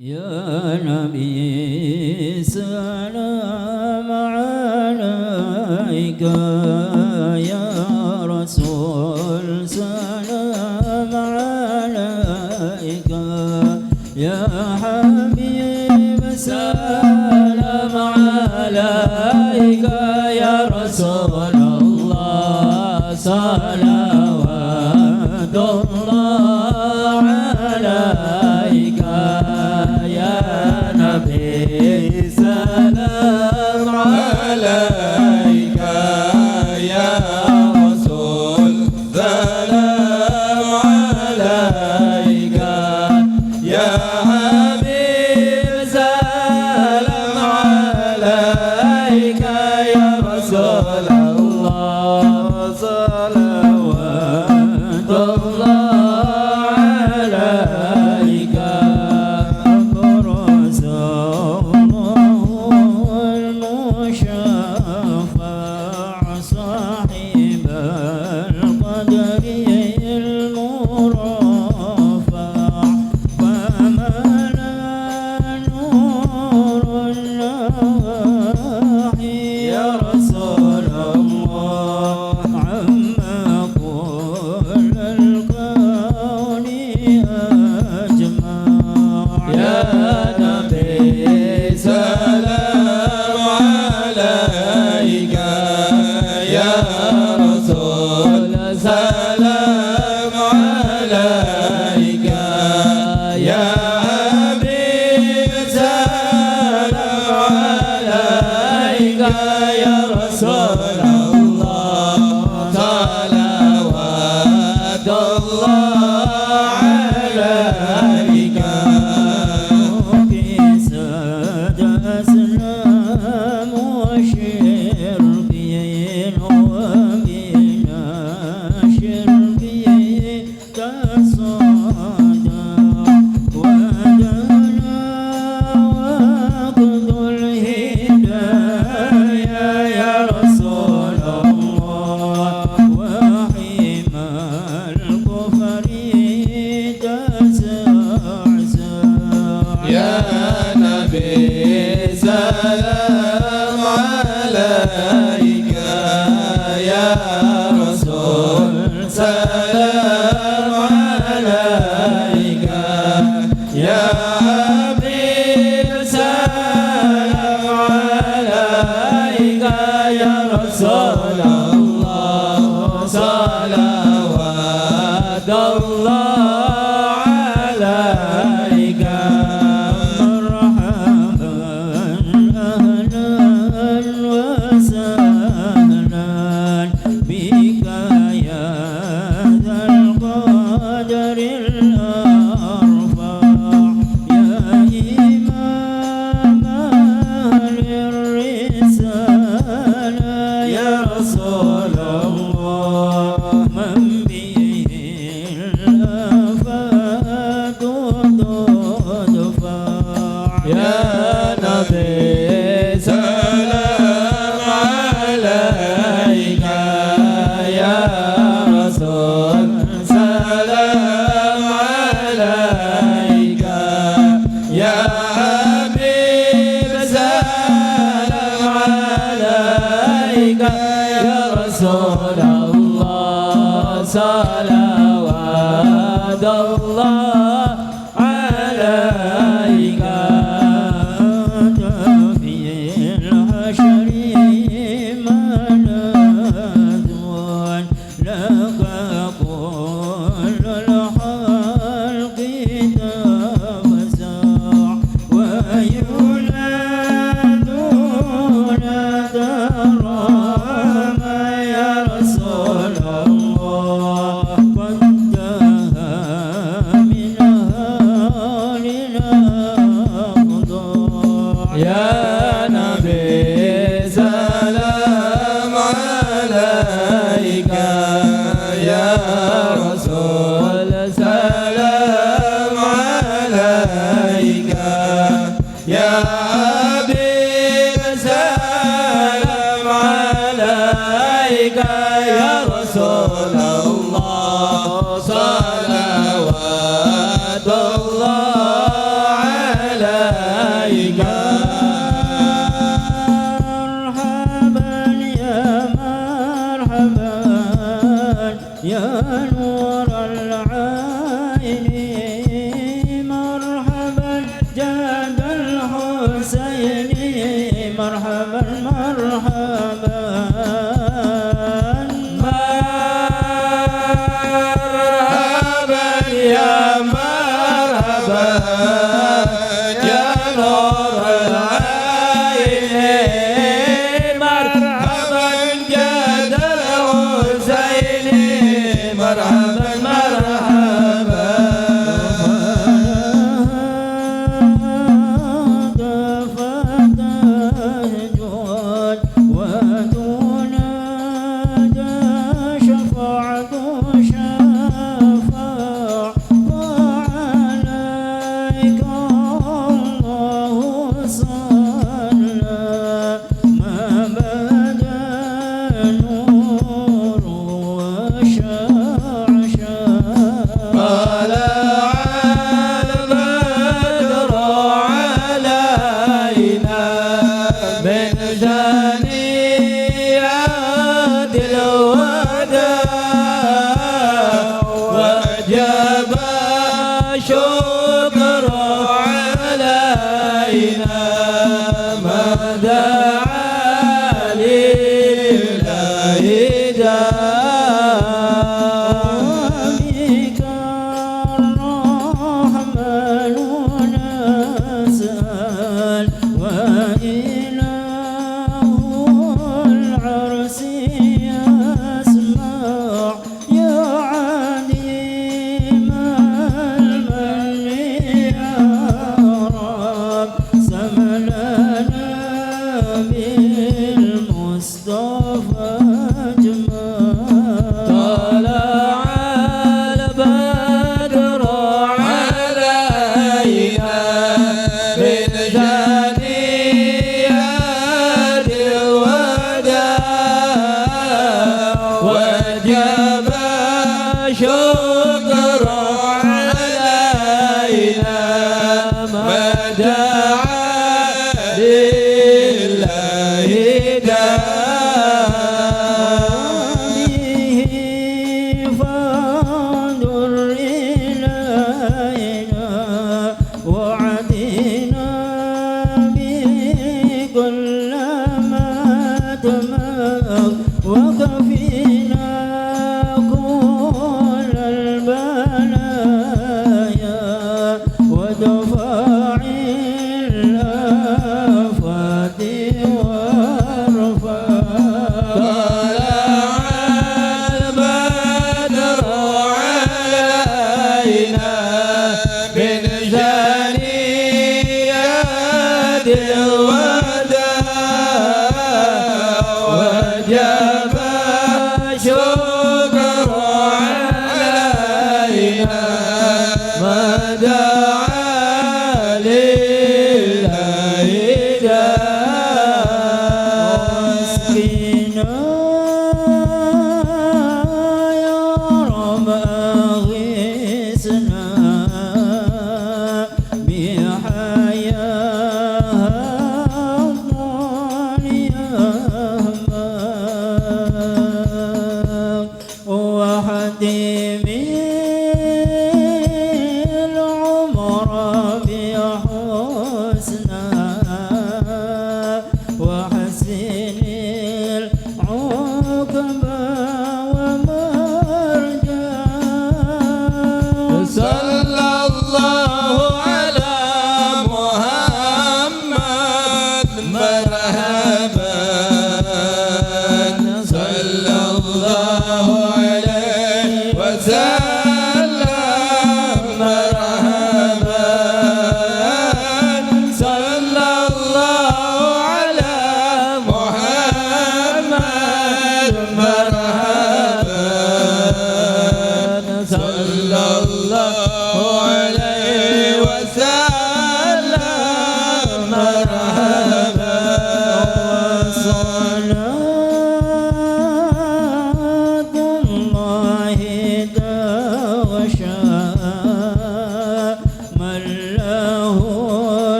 يا نبي سلام عليك، يا رسول سلام عليك، يا حبيب سلام عليك، يا رسول الله صلوات الله عليك، يا نبي سلام عليك، يا رسول سلام عليك، يا حبيب سلام عليك، يا رسول الله صلوات الله عليك. أبرز الله المشفع صاحب القدر المرفع، فملا نور الله يا رسول الله عما كل الكون أجمع. يا نبي سلام عليك، يا رسول سلام عليك، يا حبيب سلام عليك، يا رسول الله صلوات الله عليك. وكساد أسلام وشربين وبنا شربين تصادق ودنا وقد الهدايا يا رسول الله، وحمى الكفر تزعزع. يا نبي سلام عليك، يا رسول سلام عليك، يا حبيب سلام عليك، يا رسول الله صلوات الله عليك. مرحبا أهلا وسهلا بك يا ذا القدر الأرفع، يا إمام أهل الرسالة، يا رسول الله من به الآفات تدفع. يا نبي سلام عليك، يا رسول سلام عليك، يا حبيب سلام عليك، يا رسول الله صلوات الله عليك. في الحشر ملاذ لك كل الخلق تفزع، وينادون ترامى يا رسول الله، قد انتهى من هالنا أخضع. يا نبي سلام عليك، يا رسول سلام عليك، يا حبيب سلام عليك، يا رسول الله صلوات الله عليك.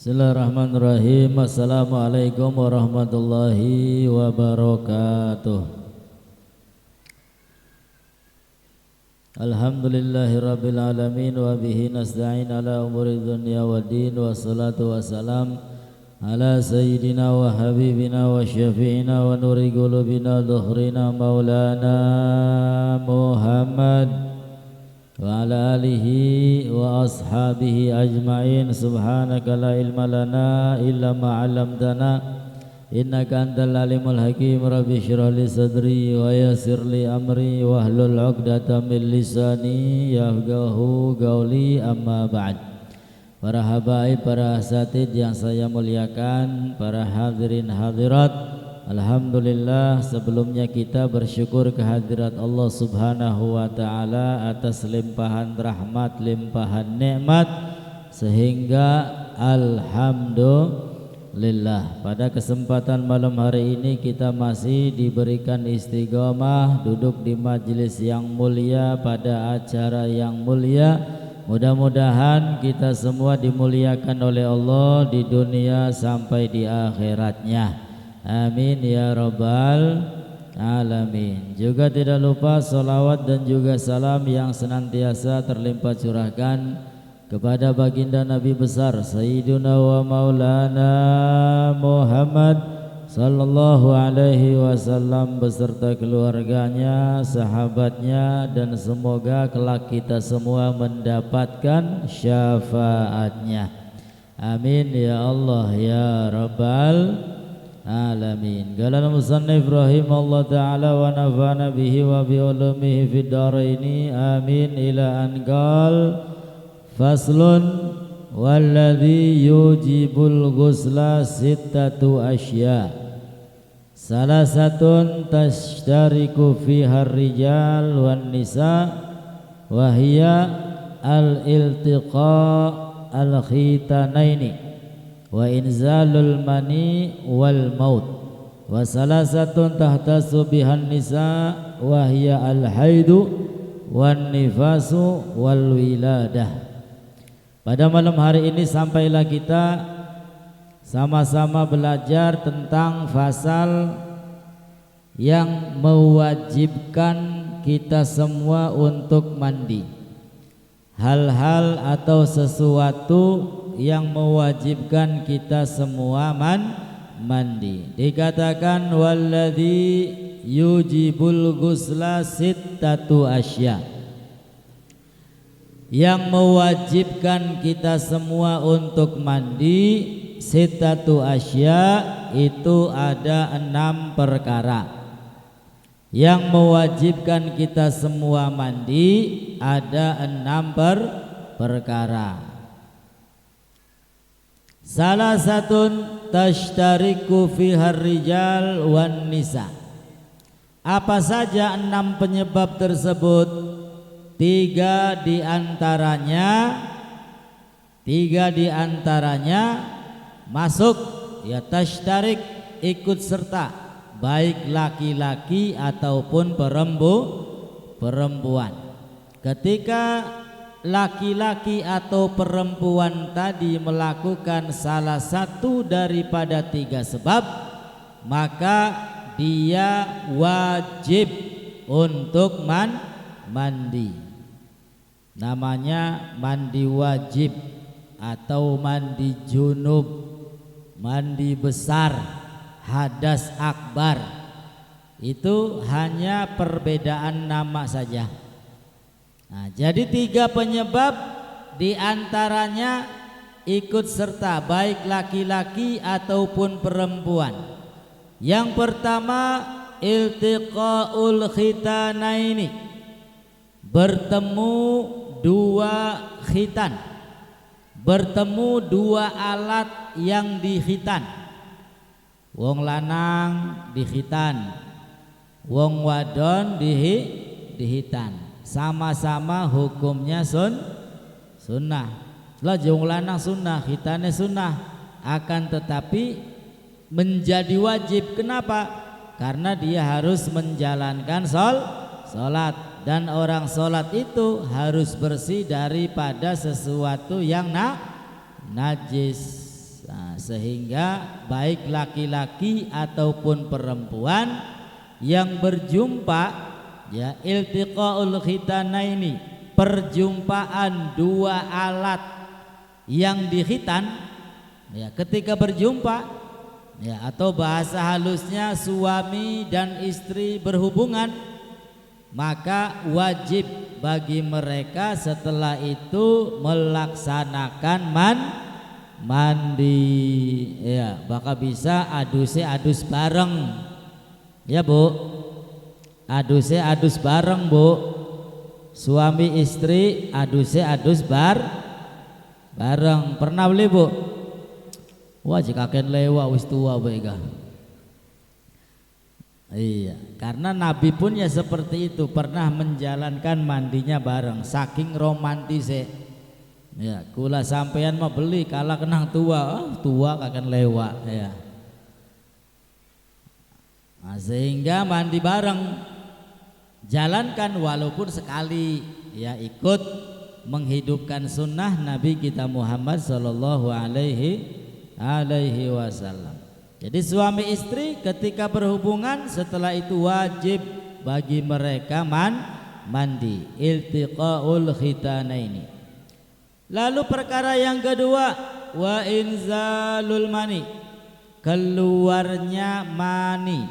Bismillahirrahmanirrahim. Assalamualaikum warahmatullahi wabarakatuh. Alhamdulillahirabbil alamin wa bihi nasta'in ala umuri dunya waddin, wassalatu wassalam ala sayyidina wa habibina wa syafi'ina wa nuri qulubina dhuhrina maulana Muhammad wa ala alihi wa ashabihi ajma'in. Subhanaka la ilma lana illa ma 'allamtana innaka antal alimul hakim. Rabbi shrah li sadri wa yassir li amri wahlul 'uqdatam min lisani yafqahu qawli. Amma ba'd. Para habaib, para asatid yang saya muliakan, para hadirin hadirat, alhamdulillah, sebelumnya kita bersyukur kehadirat Allah Subhanahu wa ta'ala atas limpahan rahmat, limpahan nikmat, sehingga alhamdulillah pada kesempatan malam hari ini kita masih diberikan istiqomah duduk di majelis yang mulia pada acara yang mulia. Mudah-mudahan kita semua dimuliakan oleh Allah di dunia sampai di akhiratnya. Amin ya rabbal alamin. Juga tidak lupa salawat dan juga salam yang senantiasa terlimpah curahkan kepada baginda Nabi besar Sayyiduna wa Maulana Muhammad sallallahu alaihi wasallam beserta keluarganya, sahabatnya, dan semoga kelak kita semua mendapatkan syafaatnya. Amin ya Allah ya Rabbal alamin. Qala al-musannif rahimahullah ta'ala wa nafa'ana bihi wa bi ulumihi fid dharaini amin ila an qal faslun walladhi yujibul ghusla sittatu asya salasatun tashtariku fiha ar-rijal wan nisa wa hiya al-iltiqa al-khitanaini wa inzalul mani wal maut wa salasatun tahtasu bihan nisa wa hiya al-haidu wan nifasu wal wiladah. Pada malam hari ini sampailah kita sama-sama belajar tentang fasal yang mewajibkan kita semua untuk mandi. Hal-hal atau sesuatu yang mewajibkan kita semua mandi. Dikatakan walladzi yujibul ghusla sittatu asya. Yang mewajibkan kita semua untuk mandi sittatu asya itu ada 6 perkara. Yang mewajibkan kita semua mandi ada 6 perkara. Salah satun tashtariku fihar rijal wan nisa. Apa saja 6 penyebab tersebut? 3 diantaranya masuk ya tashtarik, ikut serta, baik laki-laki ataupun perempuan. Ketika laki-laki atau perempuan tadi melakukan salah satu daripada 3 sebab, maka dia wajib untuk mandi. Namanya mandi wajib atau mandi junub, mandi besar, hadas akbar. Itu hanya perbedaan nama saja. Nah, jadi 3 penyebab diantaranya ikut serta baik laki-laki ataupun perempuan. Yang pertama iltiqaul khitanaini, bertemu 2 khitan, bertemu 2 alat yang dikhitan. Wong lanang dikhitan, wong wadon dihitan. Sama-sama hukumnya sunnah. Lah wong lanang sunnah, khitane sunnah, akan tetapi menjadi wajib. Kenapa? Karena dia harus menjalankan salat, dan orang salat itu harus bersih daripada sesuatu yang najis. Nah, sehingga baik laki-laki ataupun perempuan yang berjumpa, ya iltiqaul khitanaini, perjumpaan 2 alat yang dikhitan, ya ketika berjumpa, ya atau bahasa halusnya suami dan istri berhubungan, maka wajib bagi mereka setelah itu melaksanakan mandi, ya bakal bisa adus bareng, ya Bu, adus bareng Bu, suami istri adus bareng. Pernah beli Bu? Wah jika akan lewat wis tua bega. Iya, karena Nabi pun ya seperti itu, pernah menjalankan mandinya bareng, saking romantis. Ya, kula sampean mau beli kalah kenang tua, tua akan lewat ya. Nah, sehingga mandi bareng, jalankan walaupun sekali, ya ikut menghidupkan sunnah Nabi kita Muhammad sallallahu alaihi wasallam. Jadi suami istri ketika berhubungan setelah itu wajib bagi mereka mandi, iltiqaul khitanaini. Lalu perkara yang kedua, wa inzalul mani, keluarnya mani,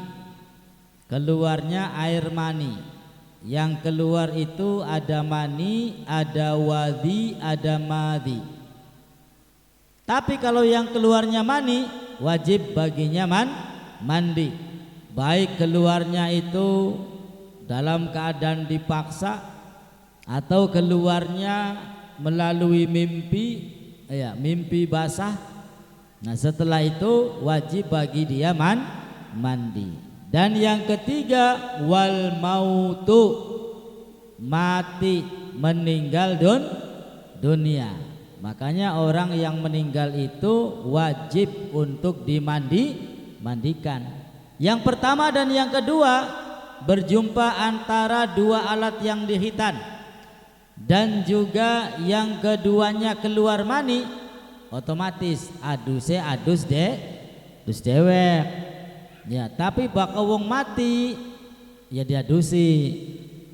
keluarnya air mani. Yang keluar itu ada mani, ada wadhi, ada madhi. Tapi kalau yang keluarnya mani, wajib baginya mandi. Baik keluarnya itu dalam keadaan dipaksa atau keluarnya melalui mimpi, mimpi basah. Nah setelah itu wajib bagi dia mandi. Dan yang ketiga, wal mautu, mati, meninggal dunia. Makanya orang yang meninggal itu wajib untuk dimandikan. Yang pertama dan yang kedua berjumpa antara dua alat yang dihitan, dan juga yang keduanya keluar mani, otomatis adus dewek. Ya, tapi bakal wong mati ya diadusi.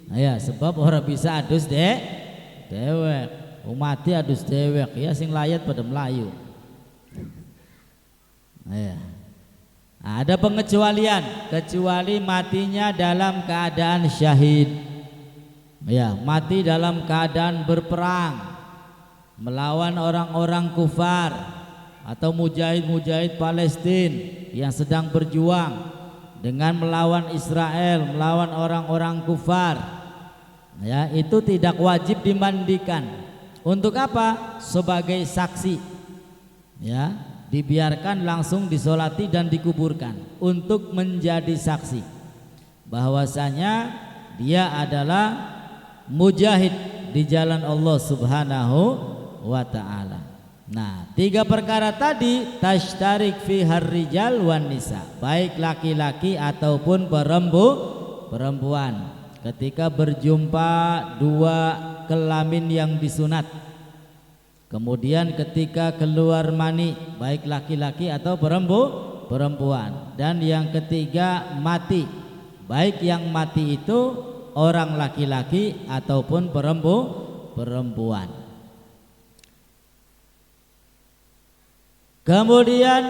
Nah, ya, sebab orang bisa adus dewek. Mati adus dewek ya sing layat pada Melayu. Ya. Ada pengecualian, kecuali matinya dalam keadaan syahid. Ya, mati dalam keadaan berperang melawan orang-orang kufar atau mujahid-mujahid Palestina yang sedang berjuang dengan melawan Israel, melawan orang-orang kufar. Ya, itu tidak wajib dimandikan. Untuk apa? Sebagai saksi. Ya, dibiarkan langsung disolati dan dikuburkan untuk menjadi saksi bahwasanya dia adalah mujahid di jalan Allah Subhanahu wa ta'ala. Nah, tiga perkara tadi tashtarik fi harrijal wan nisa, baik laki-laki ataupun perempuan ketika berjumpa dua kelamin yang disunat. Kemudian ketika keluar mani, baik laki-laki atau perempuan. Dan yang ketiga mati, baik yang mati itu orang laki-laki ataupun perempuan. Kemudian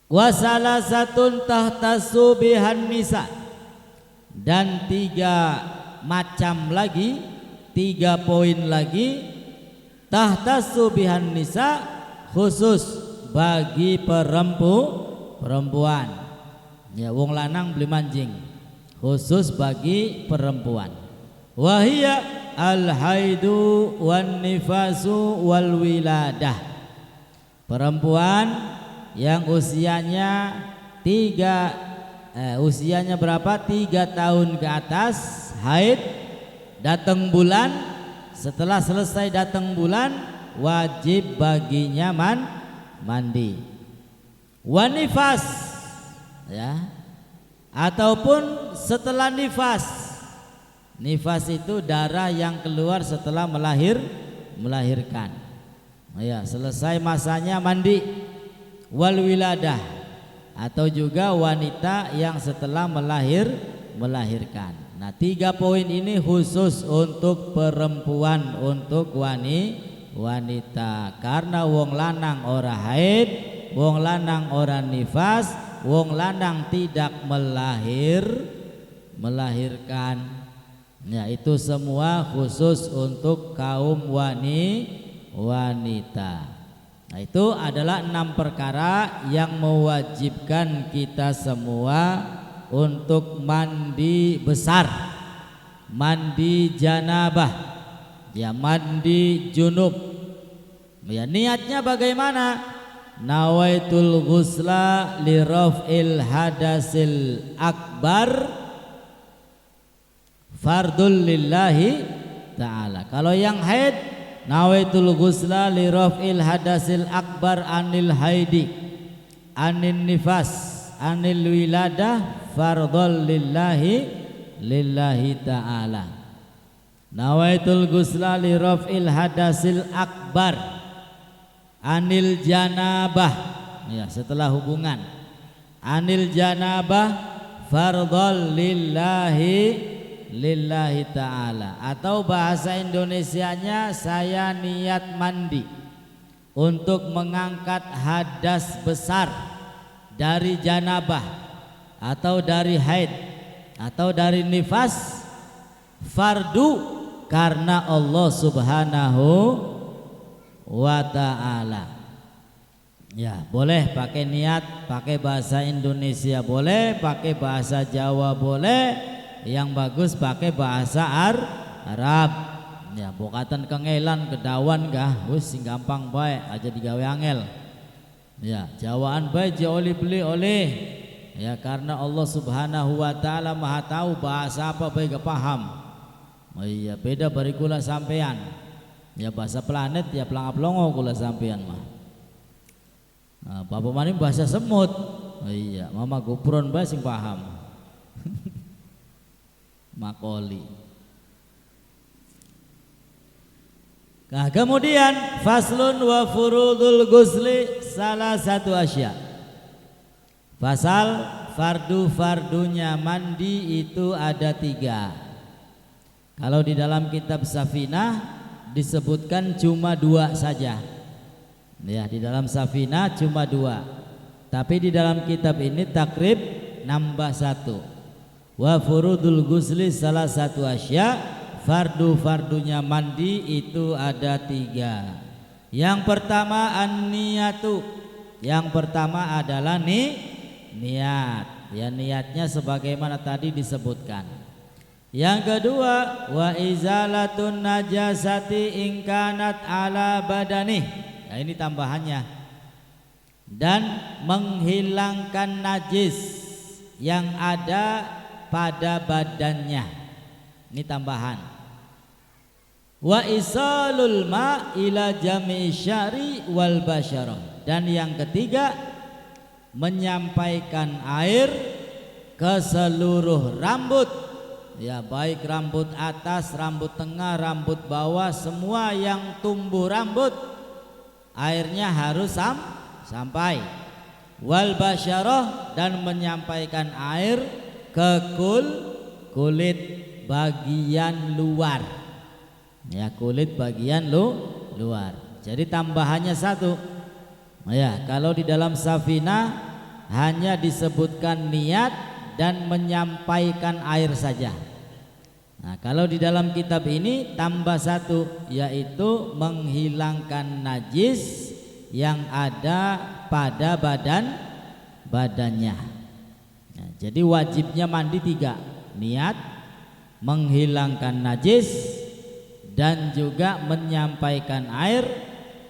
wasalasatun tahtasu bihan nisa, dan tiga macam lagi, 3 poin lagi, tahtasu bihan nisa, khusus bagi perempuan. Ya, wong lanang beli manjing, khusus bagi perempuan. Wahia al-haidu wan nifasu wal wiladah, perempuan yang usianya usianya berapa? 3 tahun ke atas, haid, datang bulan, setelah selesai datang bulan wajib baginya mandi. Wanifas, ya, ataupun setelah nifas. Nifas itu darah yang keluar setelah melahirkan. Ya, selesai masanya mandi. Wal wiladah, atau juga wanita yang setelah melahirkan. Nah, 3 poin ini khusus untuk perempuan, untuk wanita. Karena wong lanang ora haid, wong lanang ora nifas, wong lanang tidak melahirkan. Ya, itu semua khusus untuk kaum wanita. Nah, itu adalah 6 perkara yang mewajibkan kita semua untuk mandi besar, mandi janabah, ya, mandi junub. Ya, niatnya bagaimana? Nawaitul ghusla li raf'il hadasil akbar fardul lillahi ta'ala. Kalau yang haid, nawaitul ghusla li raf'il hadasil akbar anil haidi, anin nifas, anil wiladah, fardul lillahi ta'ala. Nawaitul ghusla li raf'il hadasil akbar anil janabah, ya setelah hubungan. Anil janabah fardhol lillahi ta'ala, atau bahasa Indonesianya saya niat mandi untuk mengangkat hadas besar dari janabah atau dari haid atau dari nifas, fardu karena Allah Subhanahu wa ta'ala. Ya, boleh pakai niat, pakai bahasa Indonesia boleh, pakai bahasa Jawa boleh, yang bagus pakai bahasa Arab. Ya, bokatan kengelan kedawan kah, wis sing gampang bae aja digawe angel. Ya, Jawaan bae oli beli oleh. Ya, karena Allah Subhanahu wa ta'ala Maha tahu bahasa apa bae gak paham. Oh iya, beda bari kula sampean. Ya bahasa planet ya pelanga-pelongo kula sampean mah. Nah, Bapak Mani bahasa semut. Oh iya, Mama Gupron bae sing paham. Makoli. Nah, kemudian faslun wa furudul gusli salah satu asya. Pasal fardu-fardunya mandi itu ada 3. Kalau di dalam kitab Safinah disebutkan cuma 2 saja. Ya, di dalam Safinah cuma 2. Tapi di dalam kitab ini takrib nambah 1. Wa furudul gusli salah satu asya, fardu-fardunya mandi itu ada 3. Yang pertama an-niyatu. Yang pertama adalah niat. Ya, niatnya sebagaimana tadi disebutkan. Yang kedua wa izalatun najasati ingkanat ala badanih. Nah, ini tambahannya. Dan menghilangkan najis yang ada pada badannya. Ini tambahan. Wa isalul ma ila jami syari wal basyarah. Dan yang ketiga menyampaikan air ke seluruh rambut. Ya, baik rambut atas, rambut tengah, rambut bawah, semua yang tumbuh rambut airnya harus sampai. Wal basyarah, dan menyampaikan air ke kulit bagian luar. Ya, kulit bagian luar. Jadi tambahannya 1. Ya, kalau di dalam Safinah hanya disebutkan niat dan menyampaikan air saja. Nah, kalau di dalam kitab ini tambah 1, yaitu menghilangkan najis yang ada pada badannya. Nah, jadi wajibnya mandi 3, niat, menghilangkan najis, dan juga menyampaikan air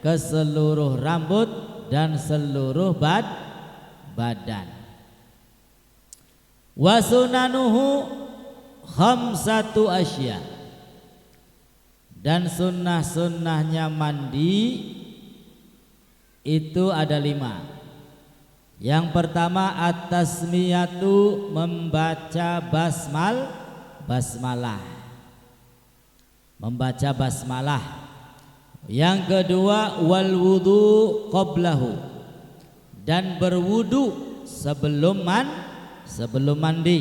ke seluruh rambut dan seluruh badan. Wa sunanuhu khamsatu asya. Dan sunnah-sunnahnya mandi itu ada 5. Yang pertama at-tasmiyatu, membaca basmalah. Membaca basmalah. Yang kedua wal wudu qablahu, dan berwudu sebelum mandi.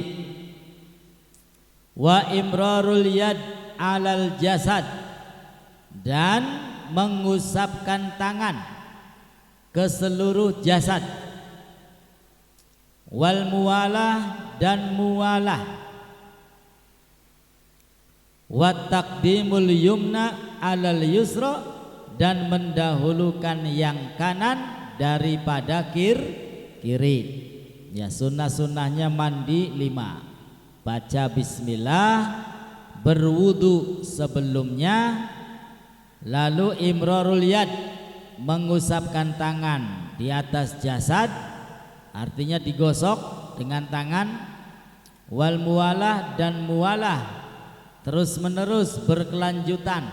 Wa imrarul yad alal jasad, dan mengusapkan tangan ke seluruh jasad. Wal muwalah, dan muwalah. Wa taqdimul yumna alal yusra, dan mendahulukan yang kanan daripada kiri. Ya, sunnah-sunnahnya mandi 5. Baca bismillah, berwudu sebelumnya, lalu imrarul yad, mengusapkan tangan di atas jasad, artinya digosok dengan tangan. Wal muwalah, dan muwalah terus menerus berkelanjutan,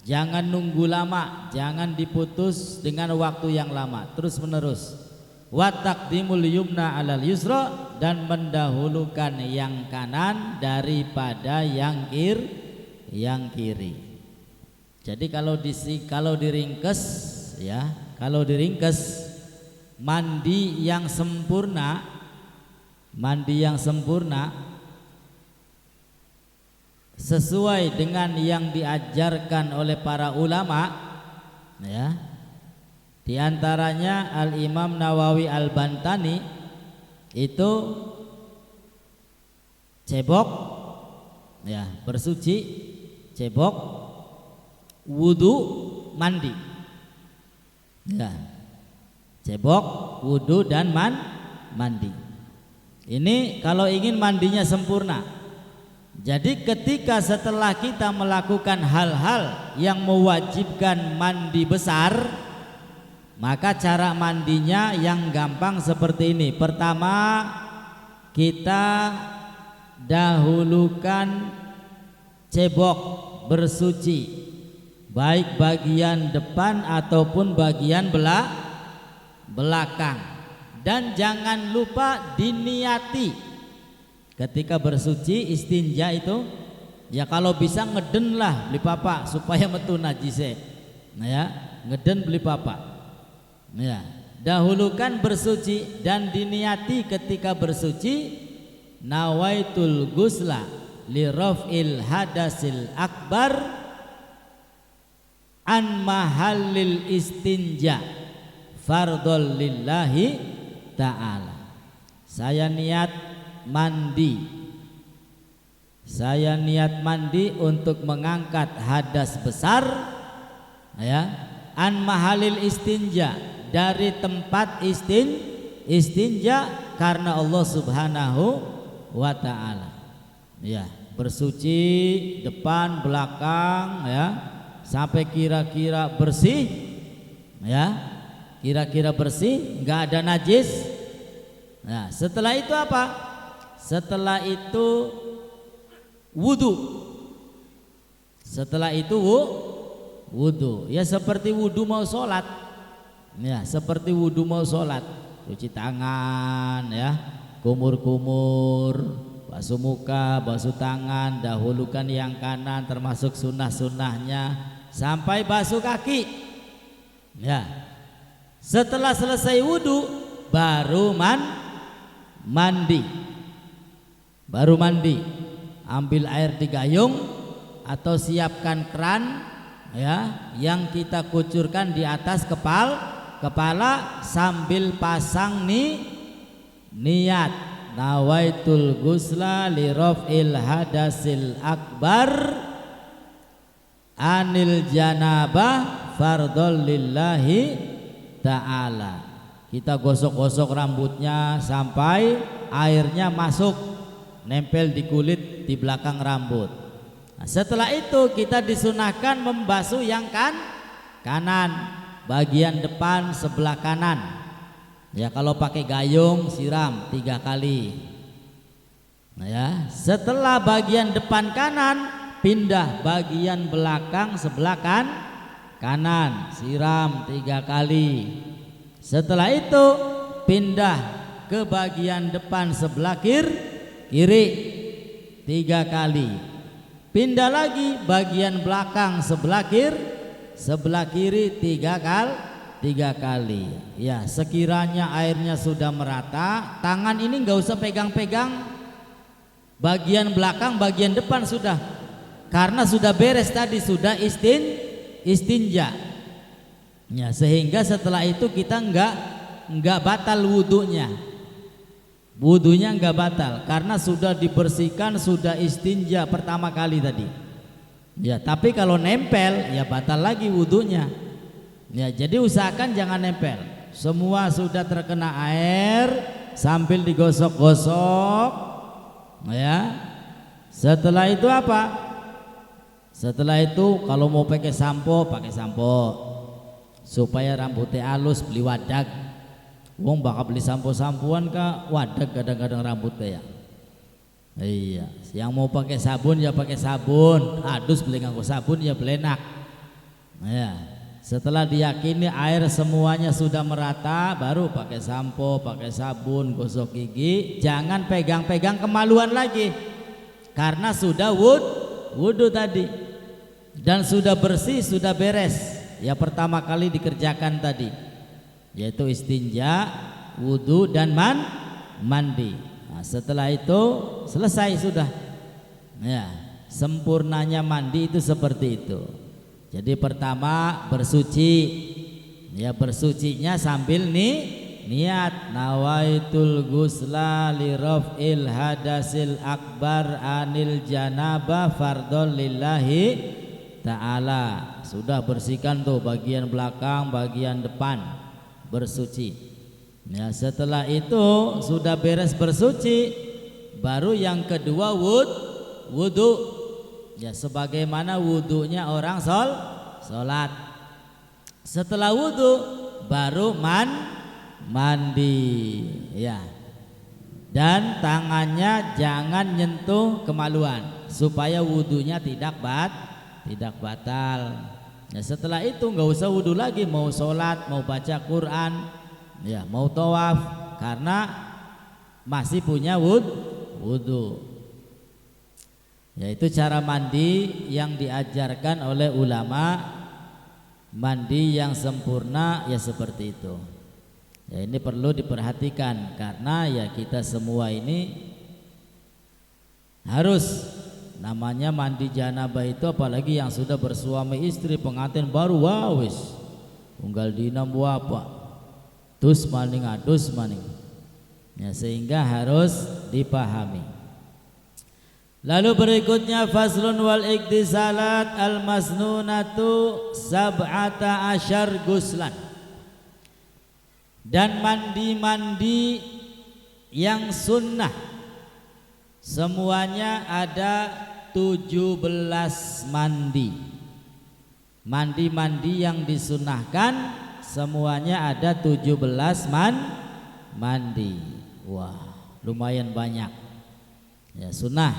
jangan nunggu lama, jangan diputus dengan waktu yang lama, terus menerus. Wa taqdimul yumna alal yusra, dan mendahulukan yang kanan daripada yang kiri. Jadi kalau diringkes, ya, kalau diringkes mandi yang sempurna, mandi yang sempurna sesuai dengan yang diajarkan oleh para ulama, ya. Di antaranya Al-Imam Nawawi Al-Bantani itu cebok, ya, bersuci, cebok, wudu, mandi, ya, cebok, wudu dan mandi. Ini kalau ingin mandinya sempurna. Jadi ketika setelah kita melakukan hal-hal yang mewajibkan mandi besar, maka cara mandinya yang gampang seperti ini. Pertama, kita dahulukan cebok bersuci, baik bagian depan ataupun bagian belakang. Dan jangan lupa diniati ketika bersuci istinja itu, ya kalau bisa ngeden lah beli papa supaya metu najise. Nah ya, ngeden beli papa. Ya, dahulukan bersuci dan diniati ketika bersuci, nawaitul gusla li raf'il hadasil akbar an mahallil istinja fardhol lillahi ta'ala. Saya niat mandi, saya niat mandi untuk mengangkat hadas besar, ya, an mahalil istinja, dari tempat istinja karena Allah Subhanahu wa ta'ala. Ya, bersuci depan belakang, ya, sampai kira-kira bersih, ya, kira-kira bersih, enggak ada najis. Nah, setelah itu apa? Setelah itu wudu. Setelah itu wudu, ya seperti wudu mau sholat. Ya, seperti wudu mau sholat, cuci tangan, ya, kumur-kumur, basuh muka, basuh tangan, dahulukan yang kanan termasuk sunnah-sunnahnya sampai basuh kaki. Ya, setelah selesai wudu baru mandi, baru mandi. Ambil air di gayung atau siapkan keran, ya, yang kita kucurkan di atas kepala sambil pasang niat nawaitul gusla li raf'il hadasil akbar anil janabah fardhol lillahi ta'ala. Kita gosok-gosok rambutnya sampai airnya masuk, nempel di kulit di belakang rambut. Nah, setelah itu kita disunahkan membasuh yang kanan, bagian depan sebelah kanan. Ya, kalau pakai gayung siram 3 kali. Nah, ya, setelah bagian depan kanan pindah bagian belakang sebelah kanan, siram 3 kali. Setelah itu pindah ke bagian depan sebelah kiri 3 kali. Pindah lagi bagian belakang sebelah kiri 3 kali. Ya, sekiranya airnya sudah merata, tangan ini nggak usah pegang-pegang bagian belakang, bagian depan sudah, karena sudah beres tadi, sudah istinja. Ya, sehingga setelah itu kita nggak batal wudunya. Wudunya nggak batal karena sudah dibersihkan, sudah istinja pertama kali tadi. Ya, tapi kalau nempel ya batal lagi wudunya. Ya, jadi usahakan jangan nempel. Semua sudah terkena air sambil digosok-gosok. Ya. Setelah itu apa? Setelah itu kalau mau pakai sampo, pakai sampo. Supaya rambutnya halus, beli wadah. Wong bakal beli sampo-sampuan kak, wadah kadang-kadang rambutnya ya. Iya, yang mau pakai sabun ya pakai sabun, adus beli nganggo sabun ya belenak. Ya, setelah diyakini air semuanya sudah merata, baru pakai sampo, pakai sabun, gosok gigi. Jangan pegang-pegang kemaluan lagi, karena sudah wudu tadi dan sudah bersih, sudah beres. Ya pertama kali dikerjakan tadi. yaitu istinja, wudu dan mandi. Nah, setelah itu selesai sudah. Ya, sempurnanya mandi itu seperti itu. Jadi pertama bersuci. Ya, bersucinya sambil niat nawaitul ghusla li raf'il hadasil akbar anil janabah fardhon lillahi ta'ala. Sudah bersihkan tuh bagian belakang, bagian depan, bersuci. Ya, setelah itu sudah beres bersuci, baru yang kedua wudu. Ya, sebagaimana wudunya orang sholat. Setelah wudu baru mandi. Ya. Dan tangannya jangan nyentuh kemaluan supaya wudunya tidak batal. Ya, setelah itu nggak usah wudu lagi, mau sholat, mau baca Quran, ya, mau tawaf, karena masih punya wudu. Yaitu cara mandi yang diajarkan oleh ulama. Mandi yang sempurna ya seperti itu. Ya, ini perlu diperhatikan karena ya kita semua ini harus namanya mandi janabah itu, apalagi yang sudah bersuami istri, pengantin baru, wis unggal dina apa dus maning adus maning. Ya, sehingga harus dipahami. Lalu berikutnya faslun wal iktisalat al masnunatu sab'ata asyar guslan. Dan mandi-mandi yang sunnah semuanya ada 17 mandi. Mandi-mandi yang disunahkan semuanya ada 17 mandi. Wah, lumayan banyak. Ya, sunnah.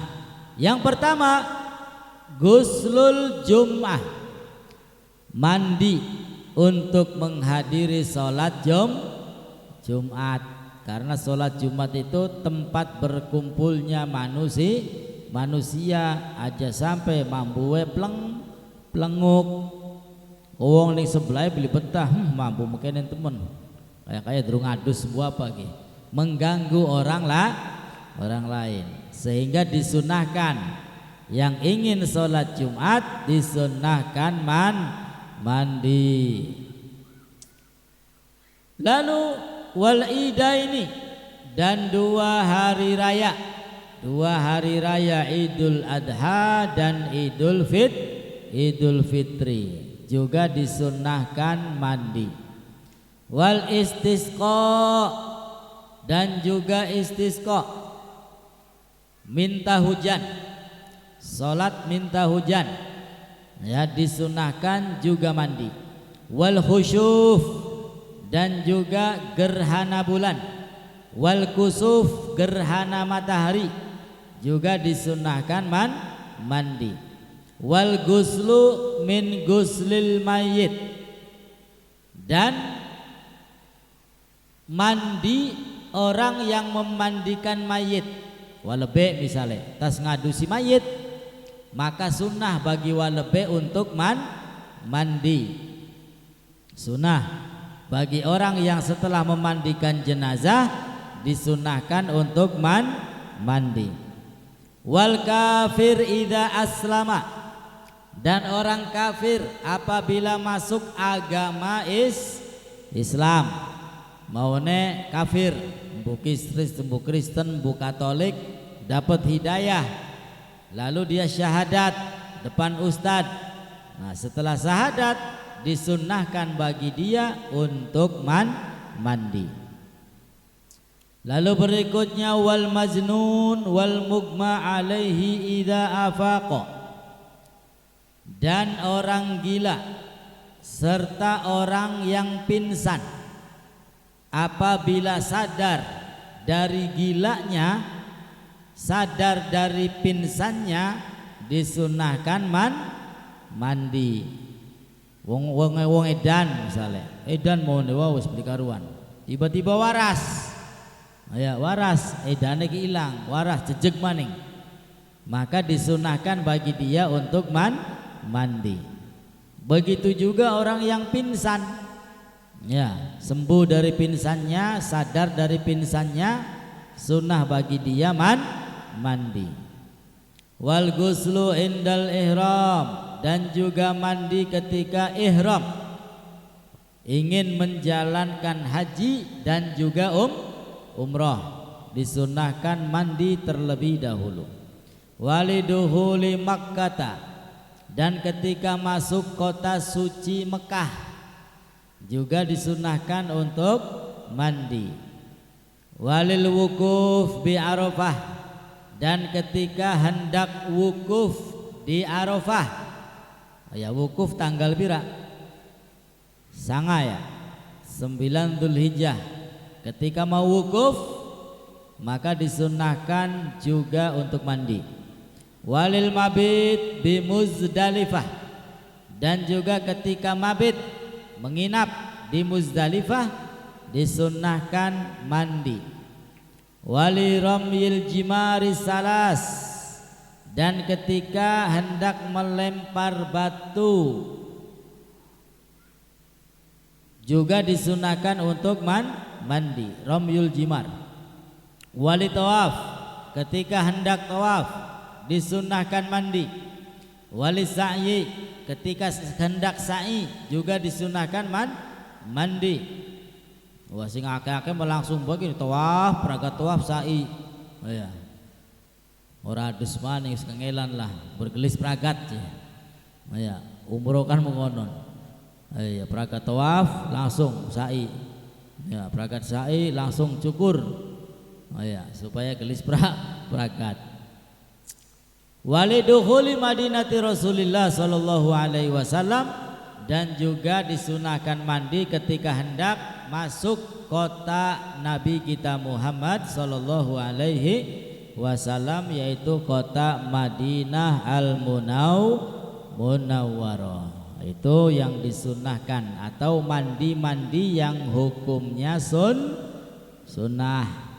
Yang pertama guslul Jum'ah, mandi untuk menghadiri sholat Jumat. Karena sholat Jumat itu tempat berkumpulnya manusia aja sampai mambuwe plenguk. Wong ning sebelah beli betah mampu mungkin temen kayak durung adus sebuah pagi mengganggu orang lain. Sehingga disunahkan yang ingin sholat Jumat disunahkan mandi. Lalu wal idaini, dan 2 hari raya, 2 hari raya Idul Adha dan Idul Fitri juga disunahkan mandi. Wal istisqa, dan juga istisqa, minta hujan, sholat minta hujan, ya disunahkan juga mandi. Wal khusyuf, dan juga gerhana bulan. Wal kusuf, gerhana matahari, juga disunahkan mandi. Wal guslu min guslil mayyit, dan mandi orang yang memandikan mayit. Walebe misalnya tas ngadusi mayit, maka sunnah bagi walebe untuk mandi. Sunnah bagi orang yang setelah memandikan jenazah disunahkan untuk mandi. Wal kafir idza aslama, dan orang kafir apabila masuk agama Islam, maune kafir, bu Kristen, bu Katolik, dapat hidayah, lalu dia syahadat depan ustad. Nah, setelah syahadat disunnahkan bagi dia untuk mandi. Lalu berikutnya wal majnun wal mugma alaihi idza afaqa, dan orang gila serta orang yang pingsan apabila sadar dari gilanya, sadar dari pingsannya, disunahkan mandi. Wong edan misalnya, edan mau wis beli karuan, tiba-tiba waras, ya waras, edane hilang, waras jejeg maning, maka disunahkan bagi dia untuk mandi. Begitu juga orang yang pingsan, Ya, sembuh dari pingsannya, sadar dari pingsannya, sunnah bagi dia mandi. Wal ghuslu indal ihram, dan juga mandi ketika ihram, ingin menjalankan haji dan juga umrah, disunnahkan mandi terlebih dahulu. Waliduhuli Makkata, dan ketika masuk kota suci Mekah juga disunahkan untuk mandi. Walil wukuf bi Arafah, dan ketika hendak wukuf di Arafah, ya wukuf tanggal pira? Sanga ya, 9 Dzulhijjah. Ketika mau wukuf maka disunahkan juga untuk mandi. Walil mabit bi Muzdalifah, dan juga ketika mabit menginap di Muzdalifah disunnahkan mandi. Wali ramyil jimari salas, dan ketika hendak melempar batu juga disunahkan untuk mandi, ramyul jimar. Wali tawaf, ketika hendak tawaf disunnahkan mandi. Wali sa'yi, ketika hendak sa'i juga disunahkan mandi. Wah sing akeh-akeh langsung begini tawaf, pragat tawaf, sa'i. Oh ya. Ora adus maning kengelan lah, bergelis pragat ya. Oh ya, umroh kan mengonon. Oh ya, pragat tawaf langsung sa'i. Ya, pragat sa'i langsung cukur. Oh ya, supaya gelis pragat. Walidukhuli Madinati Rasulillah sallallahu alaihi wasallam, dan juga disunahkan mandi ketika hendak masuk kota Nabi kita Muhammad sallallahu alaihi wasallam, yaitu kota Madinah Al-Munawwarah. Itu yang disunahkan, atau mandi-mandi yang hukumnya sunnah.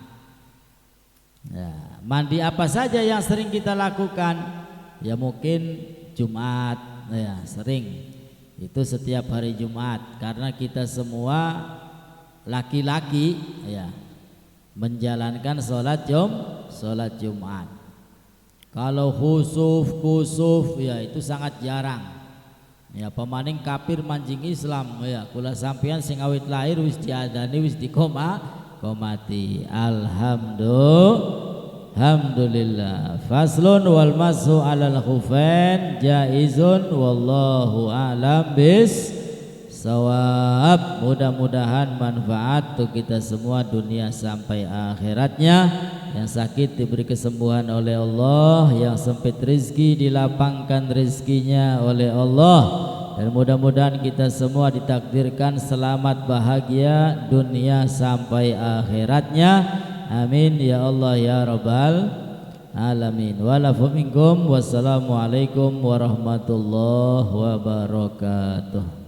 Ya, mandi apa saja yang sering kita lakukan? Ya mungkin Jumat, ya sering. Itu setiap hari Jumat, karena kita semua laki-laki ya menjalankan sholat Jumat. Kalau khusuf ya itu sangat jarang. Ya pemaning kafir manjing Islam ya, kula sampeyan sing awit lahir wis diadani wis dikomati. Alhamdulillah. Faslun wal mashu alal khufain jaizun wallahu a'lam bis shawab. Mudah-mudahan manfaat untuk kita semua dunia sampai akhiratnya. Yang sakit diberi kesembuhan oleh Allah, yang sempit rizki dilapangkan rizkinya oleh Allah, dan mudah-mudahan kita semua ditakdirkan selamat bahagia dunia sampai akhiratnya. Amin ya Allah ya Rabbal alamin. Walafu minkum. Wassalamualaikum warahmatullahi wabarakatuh.